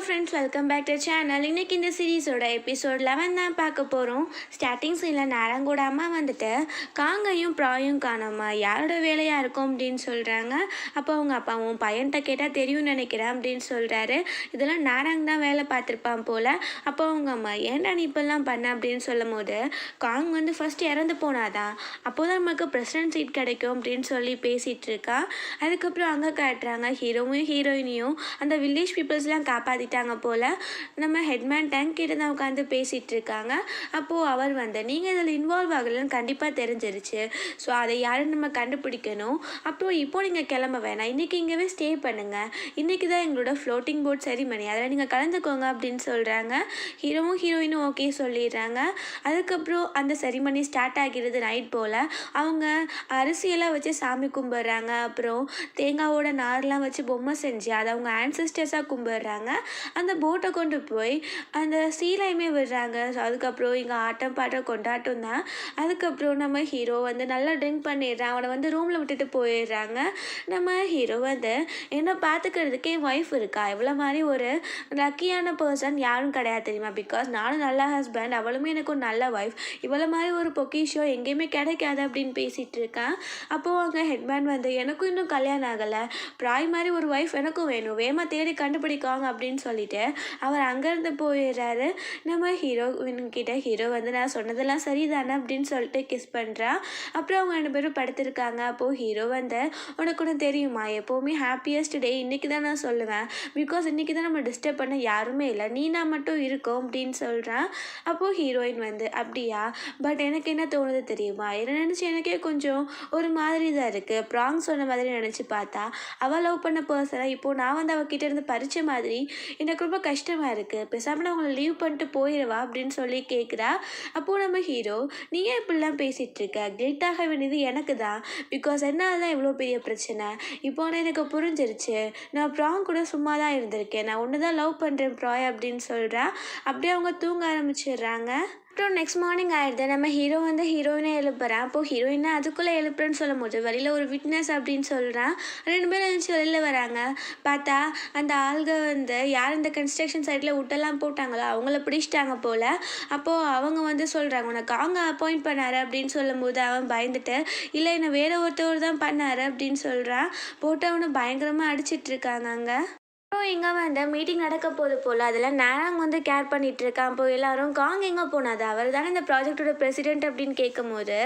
Friends, welcome back to channel. இன்றைக்கி இந்த சீரீஸோட episode 11 தான் பார்க்க போகிறோம். ஸ்டார்டிங் சீனில் நாரங்கோட அம்மா வந்துட்டு காங்கையும் ப்ராயும் காணாமா, யாரோட வேலையாக இருக்கும் அப்படின்னு சொல்கிறாங்க. அப்போ அவங்க அப்பாவும் பையன்கிட்ட கேட்டால் தெரியும்னு நினைக்கிறேன் அப்படின்னு சொல்கிறாரு. இதெல்லாம் நாரங் தான் வேலை பார்த்துருப்பான் போல். அப்போ அவங்க அம்மா ஏன்டா நீ இப்பெல்லாம் பண்ண அப்படின்னு சொல்லும் போது, காங் வந்து ஃபஸ்ட்டு இறந்து போனாதான், அப்போ தான் நமக்கு பிரசிடென்ட் சீட் கிடைக்கும் அப்படின்னு சொல்லி பேசிகிட்டு இருக்கா. அதுக்கப்புறம் அங்கே காட்டுறாங்க ஹீரோவும் ஹீரோயினியும் அந்த வில்லேஜ் பீப்புள்ஸ்லாம் காப்பாற்றிட்டாங்க போல். நம்ம ஹெட்மேன் டேங்க் கிட்ட தான் உட்காந்து பேசிகிட்டு இருக்காங்க. அப்போது அவர் வந்து நீங்கள் இதில் இன்வால்வ் ஆகலன்னு கண்டிப்பாக தெரிஞ்சிருச்சு, ஸோ அதை யாருன்னு நம்ம கண்டுபிடிக்கணும். அப்புறம் இப்போது நீங்கள் கிளம்ப வேணாம், இன்றைக்கி இங்கேவே ஸ்டே பண்ணுங்கள், இன்றைக்கி தான் எங்களோட ஃப்ளோட்டிங் போர்ட் செரிமனி, அதில் நீங்கள் கலந்துக்கோங்க அப்படின்னு சொல்கிறாங்க. ஹீரோவும் ஹீரோயினும் ஓகே சொல்லிடுறாங்க. அதுக்கப்புறம் அந்த செரிமனி ஸ்டார்ட் ஆகிறது. நைட் போல் அவங்க அரிசியெல்லாம் வச்சு சாமி கும்பிட்றாங்க. அப்புறம் தேங்காவோட நார்லாம் வச்சு பொம்மை செஞ்சு அதை அவங்க ஆன்சஸ்டர்ஸாக கும்பிட்றாங்க. அந்த போட்டை கொண்டு போய் அந்த சீலையுமே விடுறாங்க. ஸோ அதுக்கப்புறம் இங்கே ஆட்டம் பாட்டம் கொண்டாட்டம் தான். அதுக்கப்புறம் நம்ம ஹீரோ வந்து நல்லா ட்ரிங்க் பண்ணிடுறான். அவனை வந்து ரூமில் விட்டுட்டு போயிடுறாங்க. நம்ம ஹீரோ வந்து என்னை பார்த்துக்கிறதுக்கு என் ஒய்ஃப் இருக்கா, இவ்வளோ மாதிரி ஒரு லக்கியான பர்சன் யாரும் கிடையாது தெரியுமா, பிகாஸ் நானும் நல்ல ஹஸ்பண்ட், அவளுமே எனக்கு ஒரு நல்ல ஒய்ஃப், இவ்வளோ மாதிரி ஒரு பொக்கிஷோ எங்கேயுமே கிடைக்காது அப்படின்னு பேசிகிட்டு இருக்கான். அப்போது அவங்க ஹெட்மேன் வந்து எனக்கும் இன்னும் கல்யாணம் ஆகலை, ப்ராய் மாதிரி ஒரு ஒய்ஃப் எனக்கும் வேணும், வேமா தேடி கண்டுபிடிக்காங்க அப்படின்னு சொல்லிட்டு அவர் அங்கேருந்து போயிடுறாரு. நம்ம ஹீரோயின்கிட்ட ஹீரோ வந்து நான் சொன்னதெல்லாம் சரிதானே அப்படின்னு சொல்லிட்டு கிஸ் பண்ணுறான். அப்புறம் அவங்க 2 பேரும் படுத்திருக்காங்க. அப்போது ஹீரோ வந்து உனக்கு ஒன்று தெரியுமா, எப்போவுமே ஹாப்பியஸ்ட் டே இன்றைக்கி தான் நான் சொல்லுவேன், பிகாஸ் இன்றைக்கி தான் நம்ம டிஸ்டர்ப் பண்ண யாருமே இல்லை, நீ நான் மட்டும் இருக்கோம் அப்படின்னு சொல்கிறான். அப்போது ஹீரோயின் வந்து அப்படியா, பட் எனக்கு என்ன தோணுது தெரியுமா, என்ன நினச்சி எனக்கே கொஞ்சம் ஒரு மாதிரி தான் இருக்குது, ப்ராங் சொன்ன மாதிரி நினச்சி பார்த்தா அவள் லவ் பண்ண பர்சனை இப்போது நான் வந்து அவகிட்ட இருந்து பறிச்ச மாதிரி எனக்கு ரொம்ப கஷ்டமாக இருக்குது, பேசாமல் நான் அவங்கள லீவ் பண்ணிட்டு போயிடுவா அப்படின்னு சொல்லி கேட்குறா. அப்போது நம்ம ஹீரோ நீ ஏன் இப்படிலாம் பேசிகிட்டு இருக்க, கில்ட் ஆக வேண்டியது எனக்கு தான், பிகாஸ் என்னால் தான் இவ்வளோ பெரிய பிரச்சனை, இப்போ எனக்கு புரிஞ்சிருச்சு, நான் ப்ராங் கூட சும்மா தான் இருந்திருக்கேன், நான் ஒன்று தான் லவ் பண்ணுறேன் ப்ராய் அப்படின்னு சொல்கிறா. அப்படியே அவங்க தூங்க ஆரம்பிச்சிடுறாங்க. அப்புறம் நெக்ஸ்ட் மார்னிங் ஆகிடுது. நம்ம ஹீரோ வந்து ஹீரோயினை எழுப்புறான். அப்போது ஹீரோயினை அதுக்குள்ளே எழுப்புறேன்னு சொல்லும் போது வெளியில் ஒரு விட்னஸ் அப்படின்னு சொல்கிறான். 2 பேரும் எழுந்துச்சு வெளியில் வராங்க. பார்த்தா அந்த ஆள்கள் வந்து யார் இந்த கன்ஸ்ட்ரக்ஷன் சைட்டில் விட்டெல்லாம் போட்டாங்களோ அவங்கள பிடிச்சிட்டாங்க போல். அப்போது அவங்க வந்து சொல்கிறாங்க உனக்கு அவங்க அப்பாயிண்ட் பண்ணாரு அப்படின்னு சொல்லும்போது அவன் பயந்துட்டு இல்லை என்னை வேறு ஒருத்தவர் தான் பண்ணார் அப்படின்னு சொல்கிறான். போட்டு அவனை பயங்கரமாக அடிச்சிட்ருக்காங்க. அங்கே அப்புறம் இங்கே வந்து மீட்டிங் நடக்க போகுது போல், அதில் நாராங் வந்து கேர் பண்ணிகிட்டு இருக்கான். அப்போ எல்லாரும் காங் எங்கே போனாது, அவர் தானே இந்த ப்ராஜெக்டோட பிரசிடென்ட் அப்படின்னு கேட்கும் போது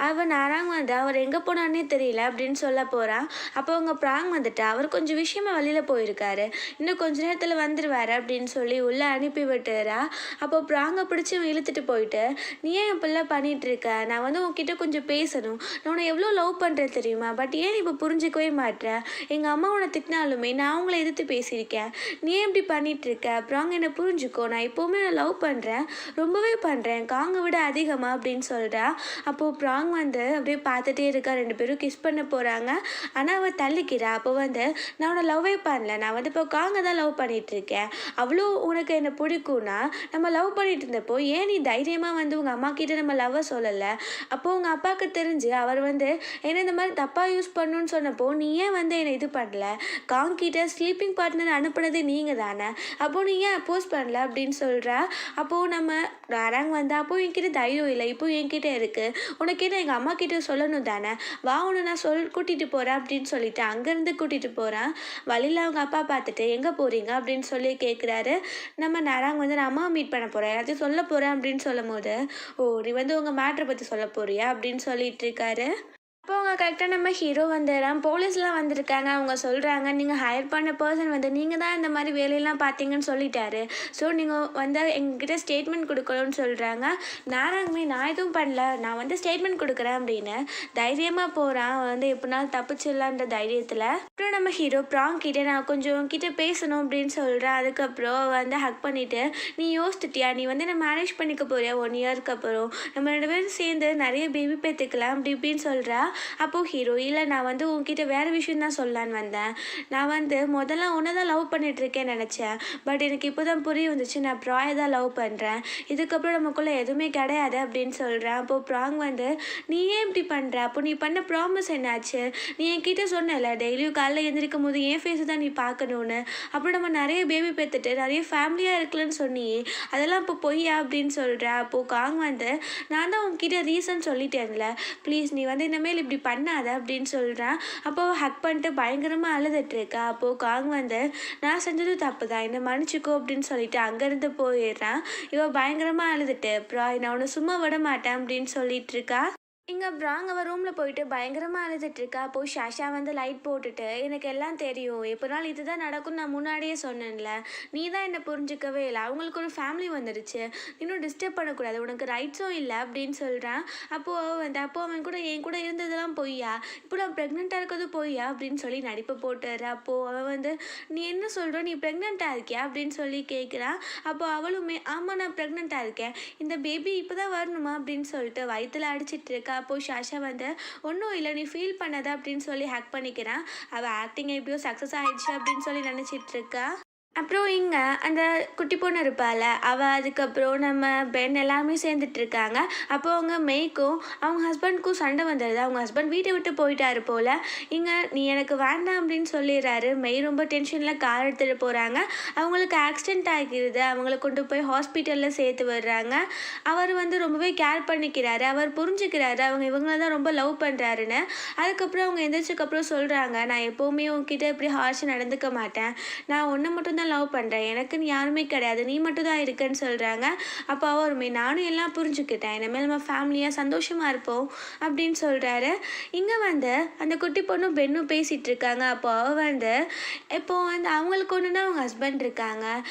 அவன் நாராங் வந்து அவர் எங்கே போனான்னே தெரியல அப்படின்னு சொல்ல போகிறான். அப்போ அவங்க ப்ராங் வந்துட்டு அவர் கொஞ்சம் விஷயமா வெளியில் போயிருக்காரு, இன்னும் கொஞ்ச நேரத்தில் வந்துடுவார் அப்படின்னு சொல்லி உள்ளே அனுப்பி விட்டுறா. அப்போ ப்ராங்கை பிடிச்சி இழுத்துட்டு போயிட்டு நீ ஏன் இப்படிலாம் பண்ணிகிட்டு இருக்க, நான் வந்து உன்கிட்ட கொஞ்சம் பேசணும், நான் உன்னை எவ்வளோ லவ் பண்ணுறேன் தெரியுமா, பட் ஏன் இப்போ புரிஞ்சிக்கவே மாட்டேன், எங்கள் அம்மா உன்னை திட்டினாலுமே நான் அவங்கள எதிர்த்து பேசி நீ எப்படி பண்ணிட்டு இருக்க, அப்புறம் என்னை புரிஞ்சுக்கோ, நான் எப்போவுமே நான் லவ் பண்ணுறேன், ரொம்பவே பண்ணுறேன், காங்கை விட அதிகமாக அப்படின்னு சொல்கிறா. அப்போது ப்ராங் வந்து அப்படியே பார்த்துட்டே இருக்கா. 2 பேரும் கிஸ் பண்ண போகிறாங்க. ஆனால் அவள் தள்ளிக்கிறா. அப்போ வந்து நான் உன்னை லவ்வே பண்ணல, நான் வந்து இப்போ காங்கை தான் லவ் பண்ணிகிட்ருக்கேன், அவ்வளோ உனக்கு என்னை பிடிக்கும்னா நம்ம லவ் பண்ணிட்டு இருந்தப்போ ஏன் நீ தைரியமாக வந்து உங்கள் அம்மா கிட்ட நம்ம லவ்வை சொல்லலை, அப்போது உங்கள் அப்பாவுக்கு தெரிஞ்சு அவர் வந்து என்னை இந்த மாதிரி தப்பாக யூஸ் பண்ணணுன்னு சொன்னப்போ நீ ஏன் வந்து என்னை இது பண்ணல, காங் கிட்ட ஸ்லீப்பிங் பார்ட்னர் அனுப்புனது நீங்கள் தானே, அப்போது நீ ஏன் அப்போஸ் பண்ணல அப்படின்னு சொல்கிறா. அப்போது நம்ம நாராங் வந்து அப்போது என்கிட்ட தைரியம் இல்லை, இப்போ என்கிட்ட இருக்குது, உனக்கிட்ட எங்கள் அம்மா கிட்ட சொல்லணும் தானே, வா உன்னை நான் கூட்டிகிட்டு போகிறேன் அப்படின்னு சொல்லிட்டு அங்கேருந்து கூட்டிகிட்டு போகிறான். வழியில் அவங்க அப்பா பார்த்துட்டு எங்கே போகிறீங்க அப்படின்னு சொல்லி கேட்குறாரு. நம்ம நாராங் வந்து நான் அம்மா மீட் பண்ண போகிறேன், எல்லாத்தையும் சொல்ல போகிறேன் அப்படின்னு சொல்லும் போது ஓ நீ வந்து உங்கள் மேட்ரை பற்றி சொல்ல போறியா அப்படின்னு சொல்லிட்டு இருக்காரு. அப்போ அவங்க கரெக்டாக நம்ம ஹீரோ வந்துடுறான். போலீஸ்லாம் வந்திருக்காங்க. அவங்க சொல்கிறாங்க நீங்கள் ஹையர் பண்ண பர்சன் வந்து நீங்கள் தான் இந்த மாதிரி வேலையெல்லாம் பார்த்தீங்கன்னு சொல்லிட்டாரு, ஸோ நீங்கள் வந்து எங்ககிட்ட ஸ்டேட்மெண்ட் கொடுக்கணும்னு சொல்கிறாங்க. நாராங்குமே நான் எதுவும் பண்ணல, நான் வந்து ஸ்டேட்மெண்ட் கொடுக்குறேன் அப்படின்னு தைரியமாக போகிறான். அவன் வந்து எப்படினாலும் தப்பிச்சிடலான்ற தைரியத்தில். அப்புறம் நம்ம ஹீரோ ப்ராங் கிட்டே நான் கொஞ்சம் கிட்டே பேசணும் அப்படின்னு சொல்கிறேன். அதுக்கப்புறம் வந்து ஹக் பண்ணிவிட்டு நீ யோசிச்சிட்டியா, நீ வந்து நான் மேரேஜ் பண்ணிக்க போறியா 1 இயருக்கு அப்புறம், நம்ம 2 பேரும் சேர்ந்து நிறைய பேபி பெற்றுக்கலாம் அப்படி இப்படின்னு சொல்கிறா. அப்போது ஹீரோ, இல்லை நான் வந்து உன்கிட்ட வேறு விஷயம் தான் சொல்லலான்னு வந்தேன். நான் வந்து முதல்ல உன்னை தான் லவ் பண்ணிகிட்ருக்கேன்னு நினச்சேன். பட் எனக்கு இப்போ தான் புரிய வந்துச்சு, நான் ப்ராயை தான் லவ் பண்ணுறேன். இதுக்கப்புறம் நமக்குள்ளே எதுவுமே கிடையாது அப்படின்னு சொல்கிறேன். அப்போது ப்ராங் வந்து, நீ ஏன் இப்படி பண்ணுற? அப்போ நீ பண்ண ப்ராமிஸ் என்னாச்சு? நீ என்கிட்ட சொன்னல டெய்லியும் காலைல எழுந்திரிக்கும் போது என் ஃபேஸை தான் நீ பார்க்கணுன்னு. அப்புறம் நம்ம நிறைய பேபி பெற்றுட்டு நிறைய ஃபேமிலியாக இருக்கலன்னு சொன்னியே, அதெல்லாம் இப்போ பொய்யா அப்படின்னு சொல்கிறேன். அப்போது காங் வந்து, நான் தான் உன்கிட்ட ரீசன் சொல்லிட்டேன்ல, ப்ளீஸ் நீ வந்து இனிமேல் இப்படி பண்ணாத அப்படின்னு சொல்கிறேன். அப்போது ஹக் பண்ணிட்டு பயங்கரமாக அழுதுட்டுருக்கா. அப்போது காங் வந்து, நான் செஞ்சது தப்பு தான், என்னை மன்னிச்சிக்கோ அப்படின்னு சொல்லிட்டு அங்கேருந்து போயிடுறான். இவன் பயங்கரமாக அழுதுட்டு, அப்புறம் நான் உன்னை சும்மா விட மாட்டேன் அப்படின்னு சொல்லிட்டு இருக்கா. இங்கே ப்ராங் அவள் ரூமில் போயிட்டு பயங்கரமாக அழுதுட்டுருக்கா. அப்போது ஷாஷா வந்து லைட் போட்டுட்டு, எனக்கு எல்லாம் தெரியும், எப்போ நாள் இதுதான் நடக்கும்னு நான் முன்னாடியே சொன்னேன்ல, நீ தான் என்னை புரிஞ்சிக்கவே இல்லை, அவங்களுக்கு ஒரு ஃபேமிலி வந்துடுச்சு, இன்னும் டிஸ்டர்ப் பண்ணக்கூடாது, உனக்கு ரைட்ஸும் இல்லை அப்படின்னு சொல்கிறான். அப்போது அவள் வந்து, அப்போ அவன் கூட என் கூட இருந்ததெல்லாம் பொய்யா, இப்போ நான் ப்ரெக்னெண்ட்டாக இருக்கிறது பொய்யா அப்படின்னு சொல்லி நடிப்பு போட்டுற. அப்போது அவள் வந்து, நீ என்ன சொல்கிற, நீ ப்ரெக்னெண்ட்டாக இருக்கியா அப்படின்னு சொல்லி கேட்குறான். அப்போது அவளுமே, ஆமாம் நான் ப்ரெக்னெண்ட்டாக இருக்கேன், இந்த பேபி இப்போ தான் வரணுமா அப்படின்னு சொல்லிட்டு வயிற்றுல அடிச்சிட்டு இருக்கா. அப்போது ஷாஷா வந்து, ஒன்றும் இல்லை நீ ஃபீல் பண்ணாத அப்படின்னு சொல்லி ஹேக் பண்ணிக்கிறான். அவள் ஆக்டிங் எப்படியோ சக்ஸஸ் ஆகிடுச்சு அப்படின்னு சொல்லி நினச்சிட்டு இருக்கா. அப்புறம் இங்கே அந்த குட்டி பொண்ணு இருப்பாள், அவள் அதுக்கப்புறம் நம்ம பென் எல்லாருமே சேர்ந்துட்டுருக்காங்க. அப்போ அவங்க மெய்க்கும் அவங்க ஹஸ்பண்ட்க்கும் சண்டை வந்துடுது. அவங்க ஹஸ்பண்ட் வீட்டை விட்டு போயிட்டாரு போல். இங்கே நீ எனக்கு வேண்டாம் அப்படின்னு சொல்லிடுறாரு. மெய் ரொம்ப டென்ஷனில் கார் எடுத்துகிட்டு போகிறாங்க. அவங்களுக்கு ஆக்சிடென்ட் ஆகிடுது. அவங்கள கொண்டு போய் ஹாஸ்பிட்டலில் சேர்த்து விடுறாங்க. அவர் வந்து ரொம்பவே கேர் பண்ணிக்கிறாரு. அவர் புரிஞ்சுக்கிறாரு அவங்க இவங்கள தான் ரொம்ப லவ் பண்ணுறாருன்னு. அதுக்கப்புறம் அவங்க எந்திரிச்சதுக்கப்புறம் சொல்கிறாங்க, நான் எப்போவுமே உங்ககிட்ட இப்படி ஹார்ஷாக நடந்துக்க மாட்டேன், நான் ஒன்று மட்டும் லவ் பண்ணுறேன், எனக்குன்னு யாருமே கிடையாது, நீ மட்டும் தான் இருக்குன்னு சொல்கிறாங்க. அப்போ அவருமே, நானும் எல்லாம் புரிஞ்சுக்கிட்டேன், இனிமேல் நம்ம ஃபேமிலியாக சந்தோஷமாக இருப்போம் அப்படின்னு சொல்கிறாரு. இங்கே வந்து அந்த குட்டி பொண்ணும் பெண்ணும் பேசிகிட்டு இருக்காங்க. அப்போ அவள் வந்து, இப்போது வந்து அவங்களுக்கு ஒன்றுனா அவங்க ஹஸ்பண்ட் இருக்காங்க,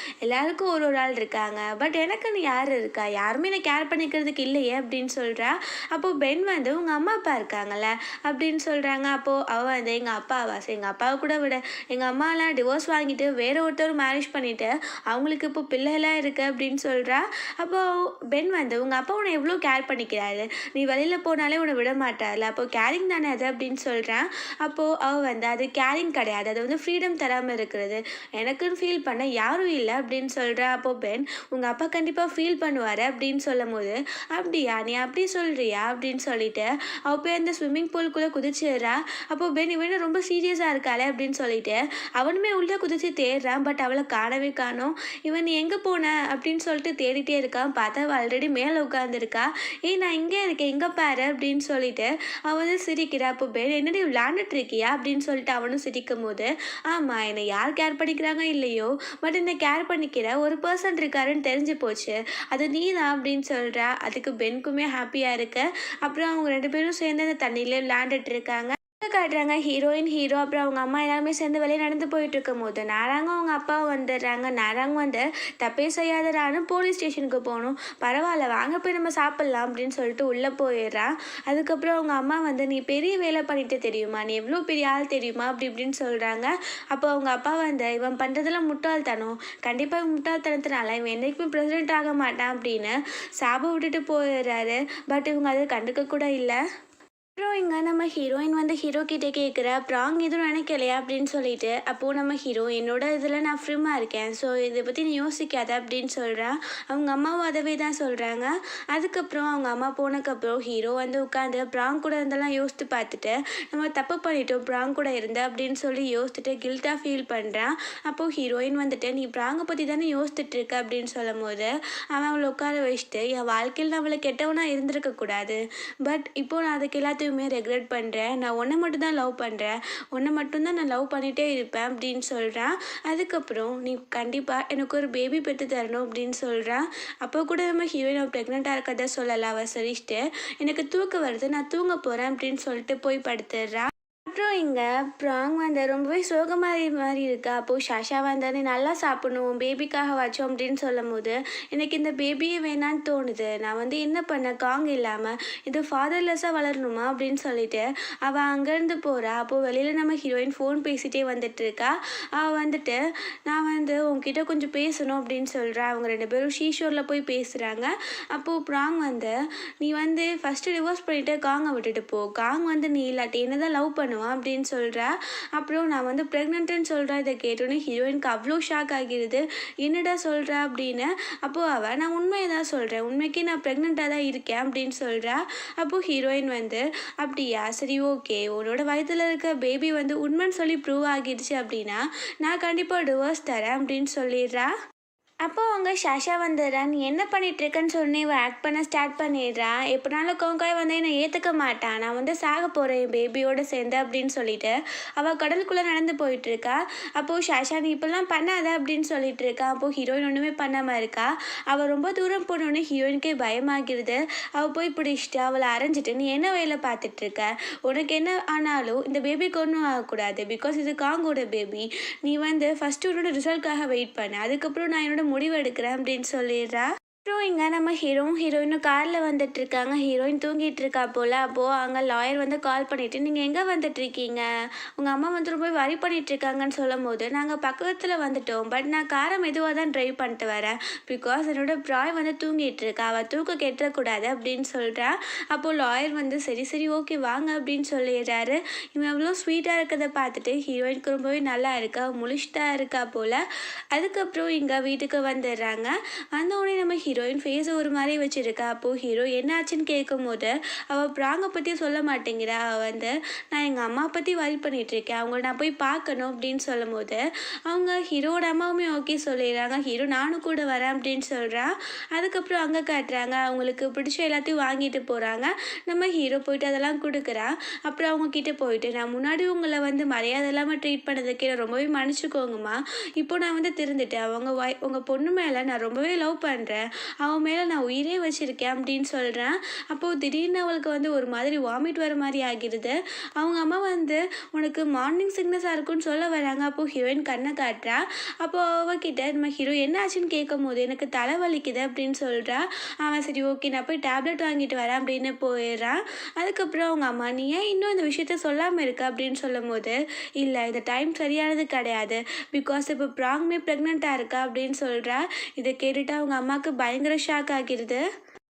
எல்லாருக்கும் ஒரு ஒரு ஆள் இருக்காங்க, பட் எனக்குன்னு யார் இருக்கா, யாருமே என்னை கேர் பண்ணிக்கிறதுக்கு இல்லையே அப்படின்னு சொல்கிறா. அப்போது பென் வந்து, உங்கள் அம்மா அப்பா இருக்காங்கல்ல அப்படின்னு சொல்கிறாங்க. அப்போது அவள் வந்து, எங்கள் அப்பாவா, எங்கள் அப்பாவை கூட விட, எங்கள் அம்மாலாம் டிவோர்ஸ் வாங்கிட்டு வேறு ஒருத்தர் மேரேஜ் பண்ணிவிட்டு அவங்களுக்கு இப்போ பிள்ளைலாம் இருக்குது அப்படின்னு சொல்கிறா. அப்போது பென் வந்து, உங்கள் அப்பா உன்னை எவ்வளோ கேர் பண்ணிக்கிறாரு, நீ வெளியில் போனாலே உன்னை விட மாட்டார்ல, அப்போது கேரிங் தானே அது அப்படின்னு சொல்கிறான். அப்போது அவள் வந்து, அது கேரிங் கிடையாது, அது வந்து ஃப்ரீடம் தராமல் இருக்கிறது, எனக்குன்னு ஃபீல் பண்ண யாரும் இல்லை அப்படின்னு சொல்கிறா. அப்போது பென், உங்கள் அப்பா கண்டிப்பாக ஃபீல் பண்ணுவார் அப்படின்னு சொல்லும் போது, அப்படியா நீ அப்படி சொல்கிறியா அப்படின்னு சொல்லிட்டு அவள் போய் அந்த ஸ்விம்மிங் பூலுக்குள்ளே குதிச்சிடுறா. அப்போது பென், இவனு ரொம்ப சீரியஸாக இருக்காளே அப்படின்னு சொல்லிட்டு அவனுமே உள்ளே குதிச்சு தேடுறான். பட் அவளை காணவே காணோம். இவன் எங்கே போன அப்படின்னு சொல்லிட்டு தேடிட்டே இருக்கான். பார்த்தா அவள் ஆல்ரெடி மேலே உட்காந்துருக்கா. ஏய் நான் இங்கே இருக்கேன், எங்கே பாரு அப்படின்னு சொல்லிட்டு அவன் வந்து சிரிக்கிறா. அப்போ பென், என்னடி விளையாண்டுட்டு இருக்கியா அப்படின்னு சொல்லிட்டு அவனும் சிரிக்கும் போது, ஆமாம் என்னை யார் கேர் பண்ணிக்கிறாங்க இல்லையோ, பட் என்னை கேர் பண்ணிக்கிற ஒரு பர்சன் இருக்காருன்னு தெரிஞ்சு போச்சு, அது நீ தான் அப்படின்னு சொல்கிறா. அதுக்கு பென்க்குமே ஹாப்பியாக இருக்கு. அப்புறம் அவங்க ரெண்டு பேரும் சேர்ந்து அந்த தண்ணியிலே விளையாண்டுட்டு இருக்காங்க. காட்டுறாங்க ஹீரோயின், ஹீரோ அப்புறம் அவங்க அம்மா எல்லாருமே சேர்ந்து வெளியே நடந்து போயிட்டு இருக்கும் போது நாராங்க அவங்க அப்பா வந்துடுறாங்க. நாராங்க வந்து, தப்பே செய்யாதடான்னு போலீஸ் ஸ்டேஷனுக்கு போகணும், பரவாயில்ல வாங்க போய் நம்ம சாப்பிட்லாம் அப்படின்னு சொல்லிட்டு உள்ளே போயிடுறான். அதுக்கப்புறம் அவங்க அம்மா வந்து, நீ பெரிய வேலை பண்ணிட்டு தெரியுமா, நீ எவ்வளோ பெரிய ஆள் தெரியுமா அப்படி இப்படின்னு சொல்கிறாங்க. அப்போ அவங்க அப்பா வந்து, இவன் பண்ணுறதெல்லாம் முட்டாள்தனம், கண்டிப்பாக இவன் முட்டாள்தனத்தினால இவன் என்றைக்குமே ப்ரெசிடென்ட் ஆக மாட்டான் அப்படின்னு சாபம் விட்டுட்டு போயிடுறாரு. பட் இவங்க அதை கண்டுக்க கூட இல்லை. அப்புறம் இங்கே நம்ம ஹீரோயின் வந்து ஹீரோ கிட்டே கேட்குற, ப்ராங் எதுவும் நினைக்கலையா அப்படின்னு சொல்லிட்டு. அப்போது நம்ம ஹீரோ, என்னோட இதில் நான் ஃப்ரீமாக இருக்கேன், ஸோ இதை பற்றி நீ யோசிக்காத அப்படின்னு சொல்கிறான். அவங்க அம்மாவும் அதவே தான் சொல்கிறாங்க. அதுக்கப்புறம் அவங்க அம்மா போனதுக்கப்புறம் ஹீரோ வந்து உட்காந்து ப்ராங் கூட இருந்தெல்லாம் யோசித்து பார்த்துட்டு, நம்ம தப்பு பண்ணிட்டோம் ப்ராங் கூட இருந்த அப்படின்னு சொல்லி யோசிச்சுட்டு கில்ட்டாக ஃபீல் பண்ணுறான். அப்போது ஹீரோயின் வந்துட்டு, நீ ப்ராங்கை பற்றி தானே யோசிச்சுட்டு இருக்க அப்படின்னு சொல்லும் போது அவன் அவளை உட்கார வச்சுட்டு, என் வாழ்க்கையில் நான் அவளை கெட்டவனாக இருந்திருக்கக்கூடாது, பட் இப்போது நான் அதுக்கு எல்லாத்தையும் ரெக்ரெட் பண்ணுறேன், நான் உன்னை மட்டும் தான் லவ் பண்ணுறேன், உன்னை மட்டும்தான் நான் லவ் பண்ணிகிட்டே இருப்பேன் அப்படின்னு சொல்கிறான். அதுக்கப்புறம் நீ கண்டிப்பாக எனக்கு ஒரு பேபி பெற்று தரணும் அப்படின்னு சொல்கிறான். அப்போ கூட நம்ம ஹீரோயின் அவள் ப்ரெக்னெண்ட்டாக இருக்கிறத சொல்லலை. அவள் சொல்லிட்டு, எனக்கு தூக்கம் வருது நான் தூங்க போகிறேன் அப்படின்னு சொல்லிட்டு போய் படுத்துடுறான். அப்புறம் இங்க ப்ராங் வந்து ரொம்பவே சோகமாரி மாரி இருக்கா. அப்போ ஷாஷா வந்து "நீ நல்லா சாப்பிடணும், பேபிக்காக வச்சோம்" அப்படின்னு சொல்லும்போது, எனக்கு இந்த பேபியே வேணான்னு தோணுது. நான் வந்து என்ன பண்ண காங் இல்லாம, இது ஃபாதர்லெஸ்ஸா வளரணுமா அப்படின்னு சொல்லிட்டு, அவ அங்கேருந்து போறா. அப்போ வெளியில நம்ம ஹீரோயின் ஃபோன் பேசிட்டே வந்துட்டுருக்கா. அவ வந்துட்டு, "நான் வந்து உன்கிட்ட கொஞ்சம் பேசணும்" அப்படின்னு சொல்றா. அவங்க 2 பேரும் ஷீஷோர்ல போய் பேசுறாங்க. அப்போ ப்ராங் வந்து, "நீ வந்து ஃபர்ஸ்ட்டு டிவோர்ஸ் பண்ணிட்டு காங்க விட்டுட்டு போ. காங் வந்து நீ இல்லாட்டி என்ன தான் லவ் பண்ணுவான்" அப்படின்னு சொல்றா. அப்புறம் நான் வந்து ப்ரெக்னென்ட்டுன்னு சொல்றா. இத கேட்டோனே ஹீரோயினுக்கு அவ்ளோ ஷாக் ஆகிருது. "என்னடா சொல்றா?" அப்படின்னு. அப்போ அவ, "நான் உண்மைய தான் சொல்றேன். உண்மைக்கே நான் ப்ரெக்னென்ட்டா தான் இருக்கேன்" அப்படின்னு சொல்றா. அப்போ ஹீரோயின் வந்து, "அப்படியா? சரி ஓகே. உன்னோட வயித்துல இருக்க பேபி வந்து உண்மைன்னு சொல்லி ப்ரூவ் ஆகிடுச்சு அப்படின்னா, நான் கண்டிப்பா டிவோர்ஸ் தரேன்" அப்படின்னு சொல்லிடுறா. அப்போ அவங்க ஷாஷா வந்துடுறா. "நீ என்ன பண்ணிகிட்ருக்கன்னு" சொன்னே இவ ஆக்ட் பண்ண ஸ்டார்ட் பண்ணிடுறா. "எப்படினாலும் கோங்காய் வந்து என்னை ஏற்றுக்க மாட்டான். நான் வந்து சாக போகிறேன் என் பேபியோடு சேர்ந்து" அப்படின்னு சொல்லிட்டு அவள் கடலுக்குள்ளே நடந்து போயிட்டுருக்கா. அப்போது ஷாஷா, "நீ இப்படிலாம் பண்ணாத" அப்படின்னு சொல்லிட்டு இருக்கா. அப்போது ஹீரோயின் ஒன்றுமே பண்ணாமல் இருக்கா. அவள் ரொம்ப தூரம் போனோடனே ஹீரோயினுக்கே பயமாகிடுது. அவள் போய் பிடிச்சிட்டு அவளை அரைஞ்சிட்டு, "நீ என்ன வேலை பார்த்துட்ருக்க? உனக்கு என்ன ஆனாலும் இந்த பேபிக்கு ஒன்றும் ஆகக்கூடாது. பிகாஸ் இது காங்கோட பேபி. நீ வந்து ஃபஸ்ட்டு உன்னோட ரிசல்ட்காக வெயிட் பண்ணு. அதுக்கப்புறம் நான் என்னோட முடிவு எடுக்கிறேன்" அப்படின்னு சொல்லிடுறா. அப்புறம் இங்க நம்ம ஹீரோயினும் கார்ல வந்துட்டுருக்காங்க. ஹீரோயின் தூங்கிட்டு இருக்கா போல. அப்போ அங்க லாயர் வந்து கால் பண்ணிட்டு, "நீங்க எங்க வந்துட்டுருக்கீங்க? உங்க அம்மா வந்து ரொம்ப வொரி பண்ணிட்டுருக்காங்கன்னு" சொல்லும்போது, "நாங்க பக்கத்துல வந்துட்டோம். பட் நான் காரை மெதுவா தான் டிரைவ் பண்ணிட்டு வரேன். பிகாஸ் என்னோட ப்ராய் வந்து தூங்கிட்டு இருக்கா. அவ தூக்கம் கெட்டுறக்கூடாது" அப்படின்னு சொல்றா. அப்போ லாயர் வந்து, "சரி சரி ஓகே வாங்க" அப்படின்னு சொல்லிடுறாரு. இவன் எவ்வளோ ஸ்வீட்டா இருக்கிறத பார்த்துட்டு ஹீரோயினுக்கு ரொம்பவே நல்லா இருக்கு. அவ முழிச்சிட்டா இருக்கா போல. அதுக்கப்புறம் இங்க வீட்டுக்கு வந்துடுறாங்க. வந்தவுடனே நம்ம ஹீரோயின் ஃபேஸை ஒரு மாதிரி வச்சுருக்கா. அப்போது ஹீரோ என்னாச்சுன்னு கேட்கும்போது, அவள் ப்ராங்கை பற்றி சொல்ல மாட்டேங்கிறா. அவள் வந்து, "நான் எங்கள் அம்மா பற்றி வரி பண்ணிகிட்ருக்கேன். அவங்கள நான் போய் பார்க்கணும்" அப்படின்னு சொல்லும்போது, அவங்க ஹீரோட அம்மாவுமே ஓகே சொல்லிடுறாங்க. ஹீரோ, "நானும் கூட வரேன்" அப்படின்னு சொல்கிறா. அதுக்கப்புறம் அங்கே காட்டுறாங்க. அவங்களுக்கு பிடிச்ச எல்லாத்தையும் வாங்கிட்டு போகிறாங்க. நம்ம ஹீரோ போயிட்டு அதெல்லாம் கொடுக்குறா. அப்புறம் அவங்க கிட்டே போயிட்டு, "நான் முன்னாடி உங்களை வந்து மரியாதை இல்லாமல் ட்ரீட் பண்ணதுக்கே ரொம்பவே மன்னிச்சுக்கோங்கம்மா. இப்போ நான் வந்து திருந்துட்டேன். உங்கள் பொண்ணு மேலே நான் ரொம்பவே லவ் பண்ணுறேன். அவன் மேலே நான் உயிரே வச்சுருக்கேன்" அப்படின்னு சொல்கிறேன். அப்போது திடீர்னு அவளுக்கு வந்து ஒரு மாதிரி வாமிட் வர மாதிரி ஆகிடுது. அவங்க அம்மா வந்து, "உனக்கு மார்னிங் சிக்னஸாக இருக்குன்னு சொல்ல வராங்க." அப்போது ஹீரோயின் கண்ணை காட்டுறா. அப்போது அவகிட்ட நம்ம ஹீரோ என்ன ஆச்சுன்னு கேட்கும்போது, "எனக்கு தலை வலிக்குது" அப்படின்னு சொல்கிறா. அவன், "சரி ஓகே நான் போய் டேப்லெட் வாங்கிட்டு வரேன்" அப்படின்னு போயிடுறான். அதுக்கப்புறம் அவங்க அம்மா, "நீ ஏன் இன்னும் இந்த விஷயத்த சொல்லாமல் இருக்க?" அப்படின்னு சொல்லும்போது, "இல்லை இந்த டைம் சரியானது கிடையாது. பிகாஸ் இப்போ ப்ராங்குமே ப்ரெக்னெண்ட்டாக இருக்கா" அப்படின்னு சொல்கிறா. இதை கேட்டுட்டு அவங்க அம்மாவுக்கு பயங்கர ஷாக் ஆகிடுது.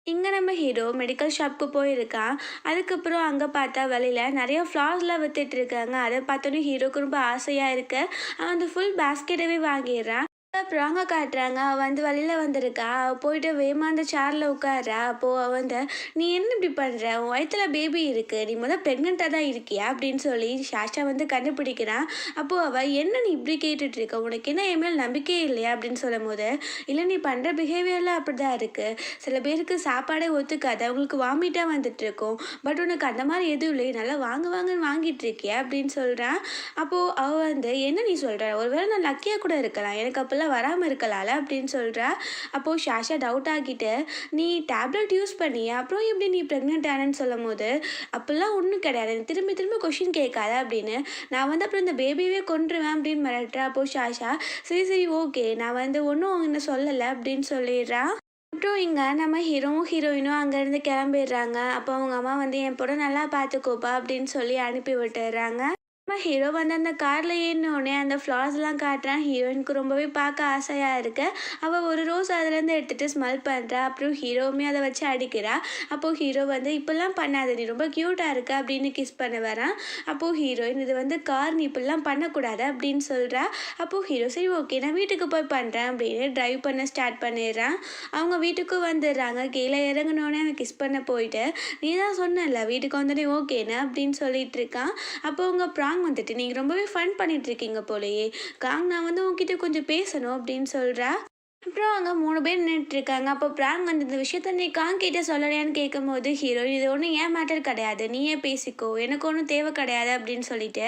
இங்கே நம்ம ஹீரோ மெடிக்கல் ஷாப்புக்கு போயிருக்கான். அதுக்கப்புறம் அங்கே பார்த்தா வெளியில் நிறைய ஃப்ளார்ஸ்லாம் வித்துட்டு இருக்காங்க. அதை பார்த்தோன்னே ஹீரோக்கு ரொம்ப ஆசையாக இருக்கு. அவன் அந்த ஃபுல் பேஸ்கெட்டவே வாங்கிடுறான். அப்புறம் அங்கே காட்டுறாங்க. அவள் வந்து வெளியில் வந்திருக்கா. அவள் போயிட்டு வேகமாக அந்த சேரில் உட்கார்றா. அப்போது அவள் வந்து, "நீ என்ன இப்படி பண்ணுற? உன் வயித்துல பேபி இருக்குது. நீ ப்ரெக்னெண்ட்டாக தான் இருக்கியா?" அப்படின்னு சொல்லி ஷாஷா வந்து கண்டுபிடிக்கிறான். அப்போது அவள், "என்ன நீ இப்படி கேட்டுட்டு இருக்க? உனக்கு என்ன என் மேல் நம்பிக்கையே இல்லையா?" அப்படின்னு சொல்லும்போது, "இல்லை நீ பண்ணுற பிஹேவியர்லாம் அப்படி தான் இருக்குது. சில பேருக்கு சாப்பாடே ஒத்துக்காது. அவங்களுக்கு வாமிட்டாக வந்துட்டுருக்கும். பட் உனக்கு அந்த மாதிரி எதுவும் இல்லையே. நல்லா வாங்க வாங்கன்னு வாங்கிட்டு இருக்கியா?" அப்படின்னு சொல்கிறான். அப்போது அவள் வந்து, "என்ன நீ சொல்கிற? ஒருவேளை நான் லக்கியாக கூட இருக்கலாம். எனக்கு அப்போல்லாம் வராமல் இருக்கலாம்ல" அப்படின்னு சொல்கிறா. அப்போது ஷாஷா டவுட் ஆகிட்டு, "நீ டேப்லெட் யூஸ் பண்ணியா? அப்புறம் எப்படி நீ ப்ரெக்னென்ட் ஆனன்னு?" சொல்லும்போது, "அப்படிலாம் ஒன்றும் கிடையாது. எனக்கு திரும்பி திரும்பி கொஷின் கேட்காத" அப்படின்னு. "நான் வந்து அப்புறம் இந்த பேபியவே கொன்றுவேன்" அப்படின்னு மிரட்டுறா. அப்போது ஷாஷா, "சரி சரி ஓகே நான் வந்து ஒன்றும் இன்னும் சொல்லலை" அப்படின்னு சொல்லிடுறா. அப்புறம் இங்கே நம்ம ஹீரோயினும் அங்கேருந்து கிளம்பிடுறாங்க. அப்போ அவங்க அம்மா வந்து, "என் பொண்ணை நல்லா பார்த்துக்கோப்பா" அப்படின்னு சொல்லி அனுப்பி விட்டுடுறாங்க. நம்ம ஹீரோ வந்து அந்த காரில் ஏறினோடனே அந்த ஃப்ளார்ஸ்லாம் காட்டுறான். ஹீரோயினுக்கு ரொம்பவே பார்க்க ஆசையாக இருக்கு. அவள் ஒரு ரோஸ் அதுலேருந்து எடுத்துகிட்டு ஸ்மெல் பண்ணுறா. அப்புறம் ஹீரோவுமே அதை வச்சு அடிக்கிறா. அப்போது ஹீரோ வந்து, "இப்படிலாம் பண்ணாத, நீ ரொம்ப க்யூட்டாக இருக்க" அப்படின்னு கிஸ் பண்ண வரான். அப்போது ஹீரோயின், "இது வந்து கார், நீ இப்படிலாம் பண்ணக்கூடாது" அப்படின்னு சொல்கிறா. அப்போது ஹீரோ, "சரி ஓகே நான் வீட்டுக்கு போய் பண்ணுறேன்" அப்படின்னு டிரைவ் பண்ண ஸ்டார்ட் பண்ணிடுறான். அவங்க வீட்டுக்கும் வந்துடுறாங்க. கீழே இறங்கினோடனே அவன் கிஸ் பண்ண போயிட்டு, "நீ தான் சொன்னல வீட்டுக்கு வந்தோடனே ஓகேன்னு" அப்படின்னு சொல்லிட்டு இருக்கான். அப்போ அவங்க வந்துட்டு, "நீங்கள் ரொம்பவே ஃபன் பண்ணிட்டு இருக்கீங்க போலயே காங், நான் வந்து உங்ககிட்ட கொஞ்சம் பேசணும்" அப்படின்னு சொல்கிறா. அப்புறம் அங்க 3 பேர் நின்னுட்டுருக்காங்க. அப்போ பிராங்க் வந்து இந்த விஷயத்த நீ காங்கிட்ட சொல்லலையான்னு கேட்கும்போது, ஹீரோ இது ஒண்ணும் என் மேட்டர் கிடையாது. நீயே பேசிக்கோ. எனக்கு ஒண்ணும் தேவை கிடையாது அப்படின்னு சொல்லிட்டு,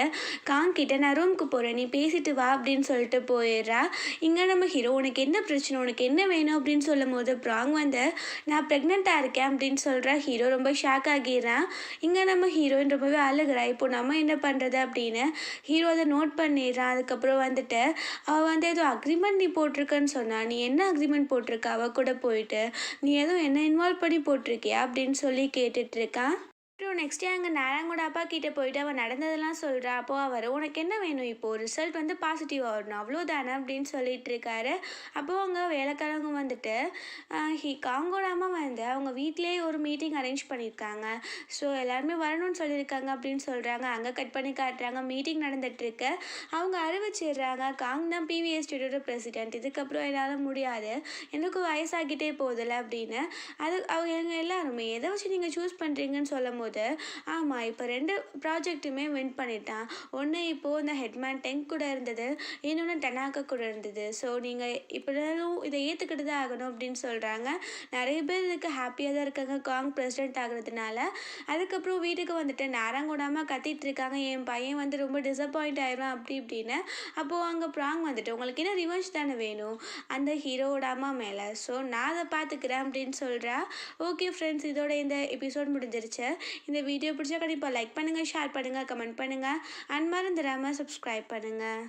காங்கிட்ட நான் ரூமுக்கு போறேன். நீ பேசிட்டு வா அப்படின்னு சொல்லிட்டு போயிடுறா. இங்க நம்ம ஹீரோ உனக்கு என்ன பிரச்சனை? உனக்கு என்ன வேணும்? அப்படின்னு சொல்லும்போது, பிராங்க் வந்து நான் பிரெக்னென்ட்டா இருக்கேன் அப்படின்னு சொல்றா. ஹீரோ ரொம்ப ஷாக் ஆகிறான். இங்க நம்ம ஹீரோயின் ரொம்பவே அழுகுறா. இப்போ நம்ம என்ன பண்றது? அப்படின்னு ஹீரோ அத நோட் பண்ணிடுறான். அதுக்கப்புறம் வந்துட்டு அவ வந்து ஏதோ அக்ரிமெண்ட் நீ போட்டிருக்கன்னு சொன்னா. நீ என்ன அக்ரிமெண்ட் போட்டிருக்க அவ கூட போயிட்டு? நீ எதுவும் என்ன இன்வால்வ் பண்ணி போட்டிருக்கியா? அப்படின்னு சொல்லி கேட்டுட்டு இருக்கான். அப்புறம் நெக்ஸ்ட் டே அங்கே நாராயணோட அப்பா கிட்ட போயிட்டு அவன் நடந்ததெல்லாம் சொல்கிறா. அப்போ அவர் உனக்கு என்ன வேணும் இப்போ ரிசல்ட் வந்து பாசிட்டிவாக வரணும் அவ்வளோதானே அப்படின்னு சொல்லிட்டு இருக்காரு. அப்போ அவங்க வேலைக்காரங்க வந்துட்டு காங்கோட அம்மா வந்து அவங்க வீட்டிலேயே ஒரு மீட்டிங் அரேஞ்ச் பண்ணியிருக்காங்க. ஸோ எல்லாருமே வரணும்னு சொல்லியிருக்காங்க அப்படின்னு சொல்கிறாங்க. அங்கே கட் பண்ணி காட்டுறாங்க மீட்டிங் நடந்துட்டுருக்கு. அவங்க அறிவிச்சிடுறாங்க காங் தான் பிவிஎஸ்டியோட பிரசிடென்ட். இதுக்கப்புறம் என்னால் முடியாது, எனக்கு வயசாகிட்டே போகுதுல்ல அப்படின்னு. அது அவங்க எல்லாருமே எதை வச்சு நீங்கள் சூஸ் பண்ணுறீங்கன்னு சொல்லும்போது, ஆமாம் இப்போ 2 ப்ராஜெக்ட்டுமே வின் பண்ணிட்டான். ஒன்று இப்போது இந்த ஹெட்மேன் டெங்க் கூட இருந்தது, இன்னொன்று டனாக்கா கூட இருந்தது. ஸோ நீங்கள் இப்படினாலும் இதை ஏற்றுக்கிட்டு தான் ஆகணும் அப்படின்னு சொல்கிறாங்க. நிறைய பேர் இதுக்கு ஹாப்பியாக தான் இருக்காங்க காங் பிரசிடென்ட் ஆகுறதுனால. அதுக்கப்புறம் வீட்டுக்கு வந்துட்டு நேரங்கூடாமல் கத்திட்டு இருக்காங்க, என் பையன் வந்து ரொம்ப டிசப்பாயிண்ட் ஆயிடுவான் அப்படி இப்படின்னு. அப்போது அங்கே ப்ராங் வந்துட்டு உங்களுக்கு என்ன ரிவெஞ்ச் தானே வேணும் அந்த ஹீரோவோட அம்மா மேலே, ஸோ நான் அதை பார்த்துக்கிறேன் அப்படின்னு சொல்கிறா. ஓகே ஃப்ரெண்ட்ஸ், இதோட இந்த எபிசோட் முடிஞ்சிருச்சு. இந்த வீடியோ பிடிச்சா கண்டிப்பாக லைக் பண்ணுங்கள், ஷேர் பண்ணுங்கள், கமெண்ட் பண்ணுங்கள், அண்ட் மறந்துடாமல் சப்ஸ்கிரைப் பண்ணுங்கள்.